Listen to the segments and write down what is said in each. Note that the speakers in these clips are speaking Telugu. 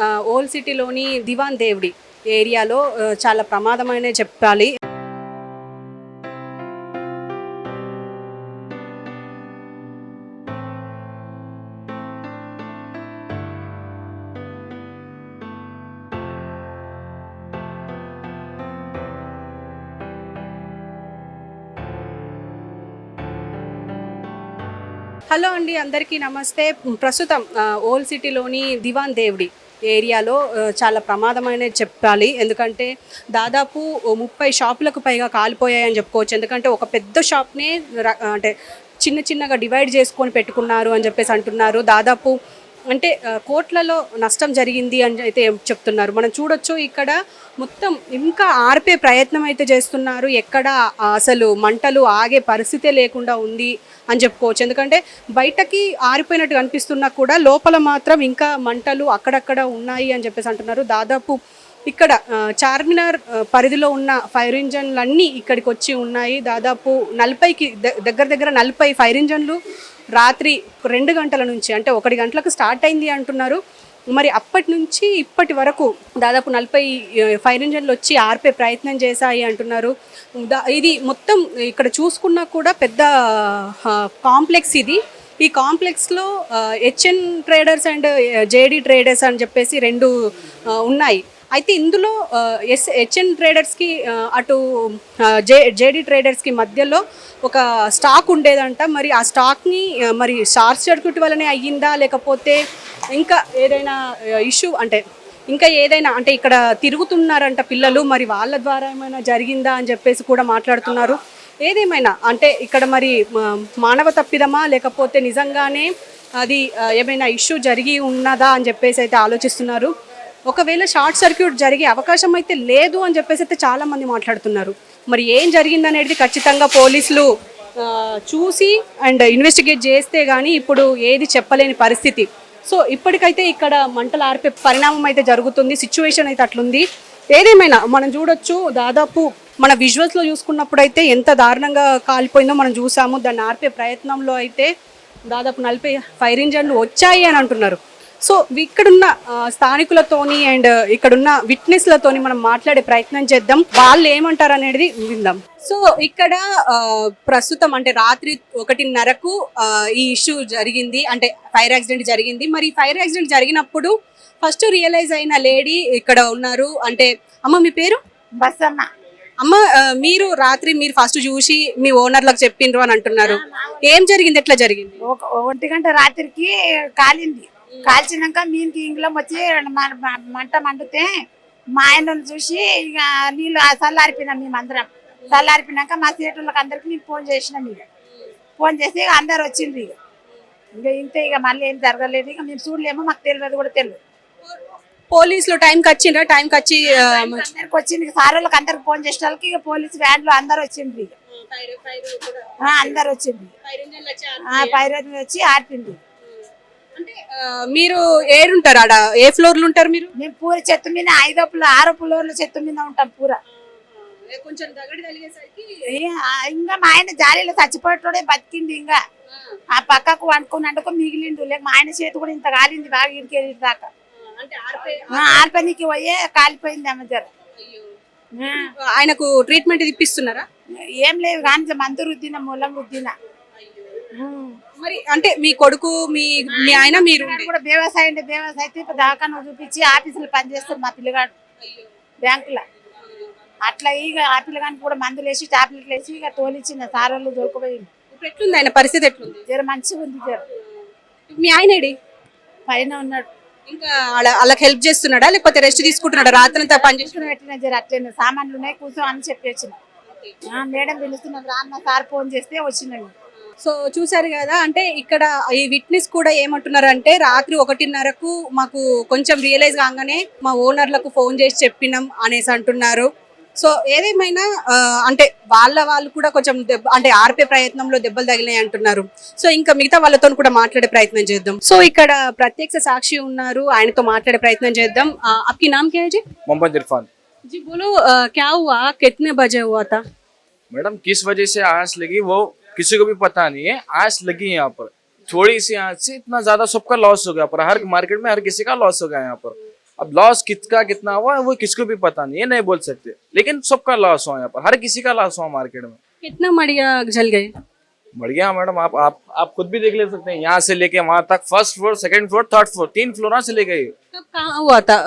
ఓల్డ్ సిటీలోని దివాన్ దేవుడి ఏరియాలో చాలా ప్రమాదమనే చెప్పాలి. హలో అండి, అందరికీ నమస్తే. ప్రస్తుతం ఓల్డ్ సిటీలోని దివాన్ దేవుడి ఏరియాలో చాలా ప్రమాదమనే చెప్పాలి. ఎందుకంటే దాదాపు 30 షాపులకు పైగా కాలిపోయాయని చెప్పుకోవచ్చు. ఎందుకంటే ఒక పెద్ద షాప్నే అంటే చిన్న చిన్నగా డివైడ్ చేసుకొని పెట్టుకున్నారు అని చెప్పేసి అంటున్నారు. దాదాపు అంటే కోట్లలో నష్టం జరిగింది అని అయితే చెప్తున్నారు. మనం చూడొచ్చు ఇక్కడ మొత్తం ఇంకా ఆర్పే ప్రయత్నం అయితే చేస్తున్నారు. ఎక్కడ అసలు మంటలు ఆగే పరిస్థితే లేకుండా ఉంది అని చెప్పుకోవచ్చు. ఎందుకంటే బయటకి ఆరిపోయినట్టు కనిపిస్తున్నా కూడా లోపల మాత్రం ఇంకా మంటలు అక్కడక్కడ ఉన్నాయి అని చెప్పేసి అంటున్నారు. దాదాపు ఇక్కడ చార్మినార్ పరిధిలో ఉన్న ఫైర్ ఇంజన్లన్నీ ఇక్కడికి వచ్చి ఉన్నాయి. దాదాపు 40కి దగ్గర 40 ఫైర్ ఇంజన్లు రాత్రి 2 గంటల నుంచి, అంటే 1 గంటలకు స్టార్ట్ అయింది అంటున్నారు. మరి అప్పటి నుంచి ఇప్పటి వరకు దాదాపు 40 ఫైర్ ఇంజన్లు వచ్చి ఆర్పే ప్రయత్నం చేశాయి అంటున్నారు. ఇది మొత్తం ఇక్కడ చూసుకున్నా కూడా పెద్ద కాంప్లెక్స్ ఇది. ఈ కాంప్లెక్స్లో HN traders and JD traders అని చెప్పేసి 2 ఉన్నాయి. అయితే ఇందులో హెచ్ఎన్ ట్రేడర్స్కి అటు జేడీ ట్రేడర్స్కి మధ్యలో ఒక స్టాక్ ఉండేదంట. మరి ఆ స్టాక్ని మరి షార్ట్ సర్క్యూట్ వల్లనే అయ్యిందా, లేకపోతే ఇంకా ఏదైనా ఇష్యూ అంటే ఇంకా ఏదైనా అంటే ఇక్కడ తిరుగుతున్నారంట పిల్లలు, మరి వాళ్ళ ద్వారా ఏమైనా జరిగిందా అని చెప్పేసి కూడా మాట్లాడుతున్నారు. ఏదేమైనా అంటే ఇక్కడ మరి మానవ తప్పిదమా లేకపోతే నిజంగానే అది ఏమైనా ఇష్యూ జరిగి ఉన్నదా అని చెప్పేసి అయితే ఆలోచిస్తున్నారు. ఒకవేళ షార్ట్ సర్క్యూట్ జరిగే అవకాశం అయితే లేదు అని చెప్పేసి అయితే చాలామంది మాట్లాడుతున్నారు. మరి ఏం జరిగిందనేది ఖచ్చితంగా పోలీసులు చూసి అండ్ ఇన్వెస్టిగేట్ చేస్తే కానీ ఇప్పుడు ఏది చెప్పలేని పరిస్థితి. సో ఇప్పటికైతే ఇక్కడ మంటలు ఆర్పే పరిణామం అయితే జరుగుతుంది. సిచ్యువేషన్ అయితే అట్లుంది. ఏదేమైనా మనం చూడొచ్చు, దాదాపు మన విజువల్స్లో చూసుకున్నప్పుడు అయితే ఎంత దారుణంగా కాలిపోయిందో మనం చూసాము. దాన్ని ఆర్పే ప్రయత్నంలో అయితే దాదాపు 40 ఫైర్ ఇంజన్లు వచ్చాయి అని అంటున్నారు. సో ఇక్కడున్న స్థానికులతోని అండ్ ఇక్కడున్న విట్నెస్లతోని మనం మాట్లాడే ప్రయత్నం చేద్దాం, వాళ్ళు ఏమంటారు అనేది విందాం. సో ఇక్కడ ప్రస్తుతం అంటే రాత్రి 1:30కు ఈ ఇష్యూ జరిగింది, అంటే ఫైర్ యాక్సిడెంట్ జరిగింది. మరి ఫైర్ యాక్సిడెంట్ జరిగినప్పుడు ఫస్ట్ రియలైజ్ అయిన లేడీ ఇక్కడ ఉన్నారు. అంటే అమ్మ మీ పేరు? బస్సమ్మ. అమ్మ, మీరు రాత్రి ఫస్ట్ చూసి మీ ఓనర్లకు చెప్పిండ్రు అని అంటున్నారు. ఏం జరిగింది, ఎట్లా జరిగింది? 1 గంట రాత్రికి కాలింది. కాల్చినాక మీనికి ఇంగ్లం వచ్చి మంట మండితే మా ఆయనను చూసి ఇక నీళ్ళు చల్లారిపోయినాం. మేమందరం చల్లారిపోయినాక మా సీట్లకు అందరికి మేము ఫోన్ చేసినాం. ఇక ఫోన్ చేసి ఇక అందరు వచ్చిండ్రు. ఇక ఇంతే, ఇక మళ్ళీ ఏం జరగలేదు. ఇక మేము చూడలేమో, మాకు తెలియదు కూడా తెలియదు. పోలీసులు టైంకి వచ్చిండ్రా? టైంకి వచ్చి అందరికి వచ్చింది. సార్ వాళ్ళకి అందరికి ఫోన్ చేసిన వాళ్ళకి ఇక పోలీసు వ్యాన్లో అందరు వచ్చిండ్రు. ఇక అందరు వచ్చింది. ఫైర్ వచ్చి ఆర్పింది. అంటే మీరు ఏడుంటారు ఆడ? ఏ ఫ్లోర్లు ఉంటారు మీరు? మేము పూర చెత్త మీద 5వ ఫ్లోర్ 6వ ఫ్లోర్ల చెత్త మీద ఉంటాం. పూర కొంచెం దగ్గర తగిలేసరికి ఇంకా మా ఆయన జాలీలో చచ్చిపోయేటోడే బతికింది. ఇంకా ఆ పక్కకు వండుకుని మిగిలిండు. లేక మా ఆయన చేతి కూడా ఇంత కాలింది, బాగా ఇడికేది దాకా. ఆర్పనికి పోయే కాలిపోయింది ఆమె జర. ఆయనకు ట్రీట్మెంట్ ఇప్పిస్తున్నారా? ఏం లేదు కానీ మందు రుద్దిన, మూలం రుద్దిన. మరి అంటే మీ కొడుకు మీ ఆయన మీరు కూడా వ్యవసాయం అయితే దాకా చూపించి ఆఫీసులో పనిచేస్తారు మా పిల్లగాడు బ్యాంకులో. అట్లా ఇక ఆ పిల్లగానికి కూడా మందులు వేసి టాబ్లెట్లు వేసి ఇక తోలిచ్చిన సార్ వాళ్ళు దొరికిపోయింది. ఎట్లుంది ఆయన పరిస్థితి? ఎట్లుంది? జర మంచిగా ఉంది. జర మీ ఆయన పైన ఉన్నాడు. ఇంకా వాళ్ళకి హెల్ప్ చేస్తున్నాడా లేకపోతే రెస్ట్ తీసుకుంటున్నాడా? రాత్రంతా పని చేసుకుని పెట్టిన జర అట్లనే సామాన్లు ఉన్నాయి కూర్చో అని చెప్పి వచ్చిన. మేడం పిలుస్తున్నారు రాన్న సార్ ఫోన్ చేస్తే వచ్చినాడు. సో చూసారు కదా, అంటే ఇక్కడ ఈ విట్నెస్ కూడా ఏమంటున్నారు అంటే రాత్రి 1:30కు మాకు కొంచెం రియలైజ్ కాగానే మా ఓనర్లకు ఫోన్ చేసి చెప్పినాం అనేసి అంటున్నారు. సో ఏదేమైనా అంటే వాళ్ళు కూడా కొంచెం అంటే ఆర్పే ప్రయత్నంలో దెబ్బలు తగిలినాయి అంటున్నారు. సో ఇంకా మిగతా వాళ్ళతో కూడా మాట్లాడే ప్రయత్నం చేద్దాం. సో ఇక్కడ ప్రత్యక్ష సాక్షి ఉన్నారు, ఆయనతో మాట్లాడే ప్రయత్నం చేద్దాం. आपकी नाम क्या है जी? मोहम्मद इरफान जी। बोलो क्या हुआ, कितने बजे हुआ था? मैडम किस वजह से आंच लगी वो किसी को भी पता नहीं है. आंच लगी यहाँ पर, थोड़ी सी आंच से इतना ज्यादा सबका लॉस हो गया पर हर मार्केट में हर किसी का लॉस हो गया यहाँ पर. अब लॉस किसका कितना हुआ वो किसको भी पता नहीं है, नहीं बोल सकते, लेकिन सबका लॉस हुआ यहाँ पर, हर किसी का लॉस हुआ मार्केट में। कितना मड़िया जल गए? बढ़िया मैडम, आप खुद भी देख ले सकते हैं, यहाँ से लेके वहां तक, first floor, second floor, third floor, 3 floor से लेके। कब कहाँ हुआ था?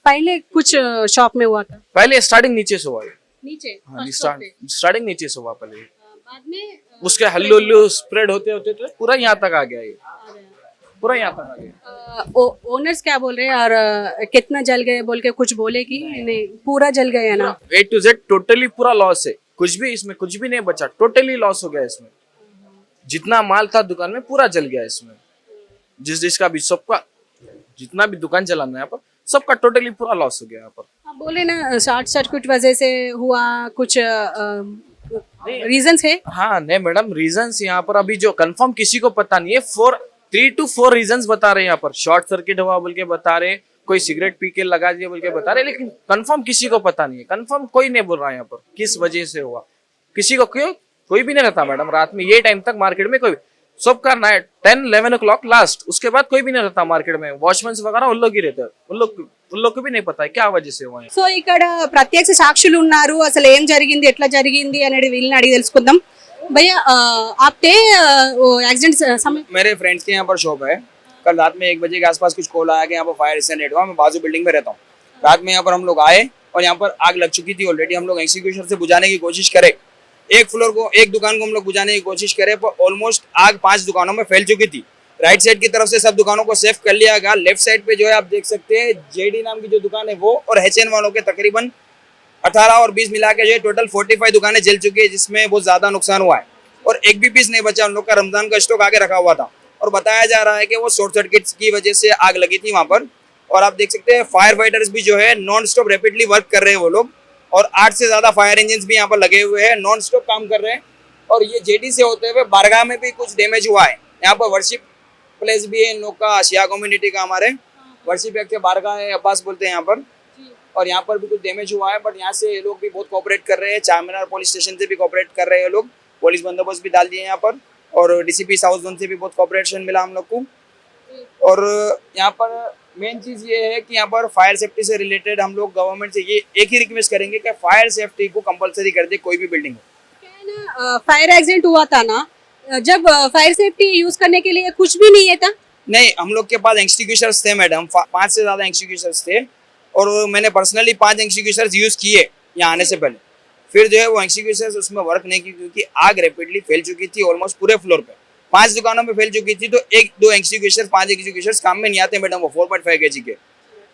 पहले कुछ शॉप में हुआ था? पहले स्टार्टिंग नीचे से हुआ है। नीचे हाँ, first floor पे? स्टार्टिंग नीचे से हुआ पहले, बाद में उसके हल्लू हल्लू स्प्रेड होते होते तो पूरा यहाँ तक आ गया ये, पूरा यहाँ तक आ गया। ओनर्स क्या बोल रहे हैं और कितना जल गए बोल के कुछ बोले कि नहीं पूरा जल गए है ना? A to Z टोटली पूरा लॉस है, कुछ भी इसमें कुछ भी नहीं बचा, टोटली लॉस हो गया इसमें। जितना माल था दुकान में पूरा जल गया इसमें, जिसका भी, सबका जितना भी दुकान चलाना है यहाँ पर, सबका टोटली पूरा लॉस हो गया यहाँ पर। आप बोले ना शॉर्ट सर्किट वजह से हुआ, कुछ रीजंस है? हाँ नहीं मैडम, रीजंस यहाँ पर अभी जो कंफर्म किसी को पता नहीं है, 3 to 4 रीजंस बता रहे हैं यहाँ पर। शॉर्ट सर्किट हुआ बोल के बता रहे, कोई सिगरेट पी के लगा दिया बोल के बता रहे, लेकिन कंफर्म किसी को पता नहीं है, कंफर्म कोई नहीं बोल रहा है यहाँ पर किस वजह से हुआ, किसी को क्यों, कोई भी नहीं रहता मैडम रात में ये टाइम तक मार्केट में, कोई सबका नाइट 10-11 o'clock लास्ट, उसके बाद कोई भी नहीं रहता मार्केट में, वॉचमैन वगैरह उन लोग ही रहते हैं, उन लोग को भी नहीं पता है क्या वजह से हुआ है। సో ఇక్కడ ప్రత్యక్ష సాక్షులు ఉన్నారు, అసలు ఏం జరిగింది ఎట్లా జరిగింది అనేది వీళ్ళని అడిగి తెలుసుకుందాం। भैया आप थे एक्सीडेंट समय? मेरे फ्रेंड्स के यहाँ पर शॉप है। कल रात में 1 बजे के आसपास कुछ कॉल आया कि यहाँ पर फायर एक्सीडेंट हुआ। मैं बाजू बिल्डिंग में रहता हूँ। रात में यहाँ पर हम लोग आए और यहाँ पर आग लग चुकी थी ऑलरेडी। हम लोग एक्सटिंग्विशर से बुझाने की कोशिश करे, एक दुकान को हम लोग बुझाने की कोशिश करे, पर ऑलमोस्ट आग 5 दुकानों में फैल चुकी थी। राइट साइड की तरफ से सब दुकानों को सेफ कर लिया गया। लेफ्ट साइड पे जो है आप देख सकते हैं जेडी नाम की जो दुकान है वो, और HN वालों के तकरीबन 18 और 20 मिला के जो है टोटल 45 दुकानें जल चुकी है, जिसमें बहुत ज्यादा नुकसान हुआ है और एक भी पीस नहीं बचा। उन लोग का रमजान का स्टॉक आगे रखा हुआ था और बताया जा रहा है कि वो शॉर्ट सर्किट की वजह से आग लगी थी वहां पर। और आप देख सकते हैं फायर फाइटर्स भी जो है नॉन स्टॉप रैपिडली वर्क कर रहे हैं वो लोग, और 8 से ज्यादा फायर इंजन भी यहाँ पर लगे हुए हैं, नॉन स्टॉप काम कर रहे हैं। और ये जेडी से होते हुए बारगाह में भी कुछ डैमेज हुआ है। यहाँ पर वर्शिप प्लेस भी है इन लोग का, शिया कम्युनिटी का, हमारे वर्शिप के बारगाह है, अब्बास बोलते हैं यहाँ पर। और यहाँ पर भी कुछ डैमेज हुआ है, बट यहाँ से ये लोग भी बहुत कोऑपरेट कर रहे हैं। चारमीनार पुलिस स्टेशन से भी कोऑपरेट कर रहे हैं लोग, पुलिस बंदोबस्त भी डाल दिए यहाँ पर, और डीसीपी साउथ जोन से भी बहुत कोऑपरेशन मिला हम लोग को। और यहाँ पर मेन चीज़ ये है कि यहाँ पर फायर सेफ्टी से रिलेटेड हम लोग गवर्नमेंट से ये एक ही रिक्वेस्ट करेंगे कि फायर सेफ्टी को कंपलसरी कर दे कोई भी बिल्डिंग हो। फायर एक्सीडेंट हुआ था ना, जब फायर सेफ्टी यूज करने के लिए कुछ भी नहीं है था? नहीं, हम लोग के पास एक्सटिंग्विशर्स थे मैडम, 5 से ज़्यादा एक्सटिंग्विशर्स थे, और मैंने पर्सनली 5 एक्सटिंग्विशर्स यूज़ किए यहाँ आने से पहले। फिर जो है वो एक्सटिंग्विशर्स उसमें वर्क नहीं की, क्योंकि आग रैपिडली फैल चुकी थी ऑलमोस्ट पूरे फ्लोर पे, 5 दुकानों में फैल चुकी थी। तो 1-2 एक्सटिंग्विशर्स, 5 एक्सटिंग्विशर्स काम में नहीं आते मैडम, वो 4.5 kg के।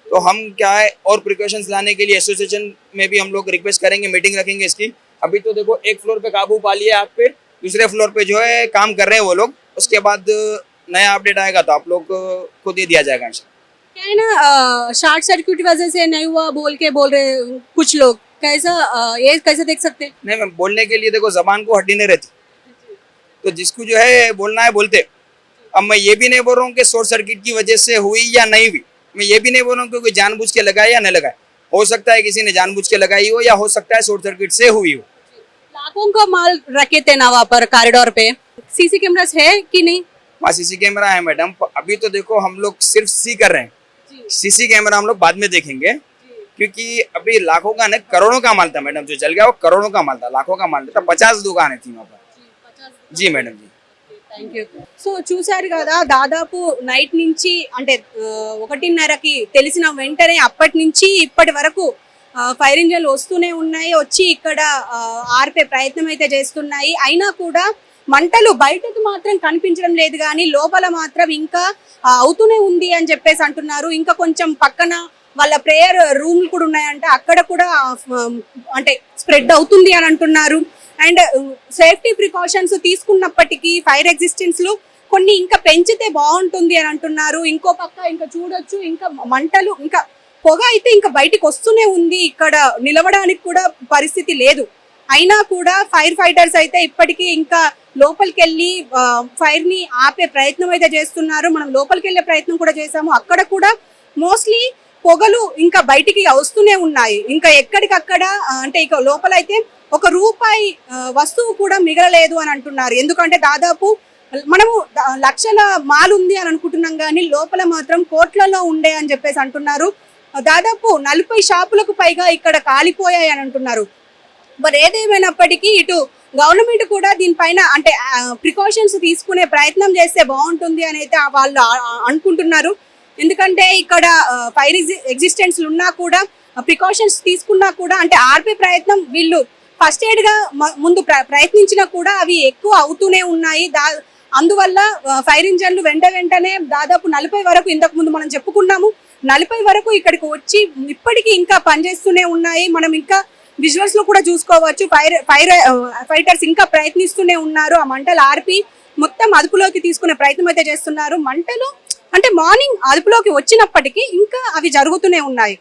तो हम क्या है और प्रिकॉशंस लाने के लिए एसोसिएशन में भी हम लोग रिक्वेस्ट करेंगे, मीटिंग रखेंगे इसकी। अभी तो देखो एक फ्लोर पे काबू पा लिया आग पे, दूसरे फ्लोर पे जो है काम कर रहे हैं वो लोग। उसके बाद नया अपडेट आएगा तो आप लोग को दे दिया जाएगा। क्या है ना, शॉर्ट सर्किट वजह से नहीं हुआ बोल रहे कुछ लोग, कैसा ये कैसे देख सकते हैं? नहीं मैम, बोलने के लिए देखो जबान को हड्डी नहीं रहती, तो जिसको जो है बोलना है बोलते। अब मैं ये भी नहीं बोल रहा हूँ कि शॉर्ट सर्किट की वजह से हुई या नहीं हुई, मैं ये भी नहीं बोल रहा हूँ कि कोई जानबूझ के लगाए या नहीं लगाए। हो सकता है किसी ने जानबूझ के लगाई हो, या हो सकता है शॉर्ट सर्किट से हुई हो। लाखों का माल रखे थे ना वहाँ पर कॉरिडोर पे, सीसी कैमरास है कि नहीं? वहाँ सीसी कैमरा है मैडम। अभी तो देखो हम लोग सिर्फ सी कर रहे हैं, सीसी कैमरा हम लोग बाद में देखेंगे, क्योंकि अभी लाखों का नहीं करोड़ों का माल था मैडम, जो जल गया वो करोड़ों का माल था, लाखों का माल था। 50 दुकानें थी वहाँ पर। जी मैडम जी, థ్యాంక్ యూ। సో చూసారు కదా, దాదాపు నైట్ నుంచి అంటే 1:30కి తెలిసిన వెంటనే అప్పటి నుంచి ఇప్పటి వరకు ఫైర్ ఇంజన్లు వస్తూనే ఉన్నాయి, వచ్చి ఇక్కడ ఆర్పే ప్రయత్నం అయితే చేస్తున్నాయి. అయినా కూడా మంటలు బయటకు మాత్రం కనిపించడం లేదు, కానీ లోపల మాత్రం ఇంకా అవుతూనే ఉంది అని చెప్పేసి అంటున్నారు. ఇంకా కొంచెం పక్కన వాళ్ళ ప్రేయర్ రూమ్లు కూడా ఉన్నాయంట, అక్కడ కూడా అంటే స్ప్రెడ్ అవుతుంది అని అంటున్నారు. అండ్ సేఫ్టీ ప్రికాషన్స్ తీసుకున్నప్పటికీ ఫైర్ ఎగ్జిస్టెన్స్ లో కొన్ని ఇంకా పెంచితే బాగుంటుంది అని అంటున్నారు. ఇంకో పక్క ఇంకా చూడొచ్చు, ఇంకా మంటలు, ఇంకా పొగ అయితే ఇంకా బయటికి వస్తూనే ఉంది, ఇక్కడ నిలవడానికి కూడా పరిస్థితి లేదు. అయినా కూడా ఫైర్ ఫైటర్స్ అయితే ఇప్పటికీ ఇంకా లోపలికి వెళ్ళి ఫైర్ ని ఆపే ప్రయత్నం అయితే చేస్తున్నారు. మనం లోపలికి వెళ్ళే ప్రయత్నం కూడా చేసాము, అక్కడ కూడా మోస్ట్లీ పొగలు ఇంకా బయటికి వస్తూనే ఉన్నాయి. ఇంకా ఎక్కడికక్కడ అంటే ఇక లోపల అయితే ₹1 వస్తువు కూడా మిగలలేదు అని అంటున్నారు. ఎందుకంటే దాదాపు మనము లక్షల మాల్ ఉంది అని అనుకుంటున్నాం, కానీ లోపల మాత్రం కోట్లలో ఉండే అని చెప్పేసి అంటున్నారు. దాదాపు 40 షాపులకు పైగా ఇక్కడ కాలిపోయాయి అని అంటున్నారు. మరి ఏదేమైనప్పటికీ ఇటు గవర్నమెంట్ కూడా దీనిపైన అంటే ప్రికాషన్స్ తీసుకునే ప్రయత్నం చేస్తే బాగుంటుంది అని అయితే వాళ్ళు అనుకుంటున్నారు. ఎందుకంటే ఇక్కడ ఫైర్ ఎగ్జిస్టెన్స్ ఉన్నా కూడా ప్రికాషన్స్ తీసుకున్నా కూడా అంటే ఆర్పే ప్రయత్నం వీళ్ళు ఫస్ట్ ఎయిడ్ గా ముందు ప్రయత్నించినా కూడా అవి ఎక్కువ అవుతూనే ఉన్నాయి. అందువల్ల ఫైర్ ఇంజన్లు వెంటనే దాదాపు 40 వరకు ఇంతకు ముందు మనం చెప్పుకున్నాము, 40 వరకు ఇక్కడికి వచ్చి ఇప్పటికీ ఇంకా పనిచేస్తూనే ఉన్నాయి. మనం ఇంకా విజువల్స్ లో కూడా చూసుకోవచ్చు. ఫైటర్స్ ఇంకా ప్రయత్నిస్తూనే ఉన్నారు. ఆ మంటలు ఆర్పి మొత్తం అదుపులోకి తీసుకునే ప్రయత్నం అయితే చేస్తున్నారు. మంటలు అంటే మార్నింగ్ అదుపులోకి వచ్చినప్పటికీ ఇంకా అవి జరుగుతూనే ఉన్నాయి.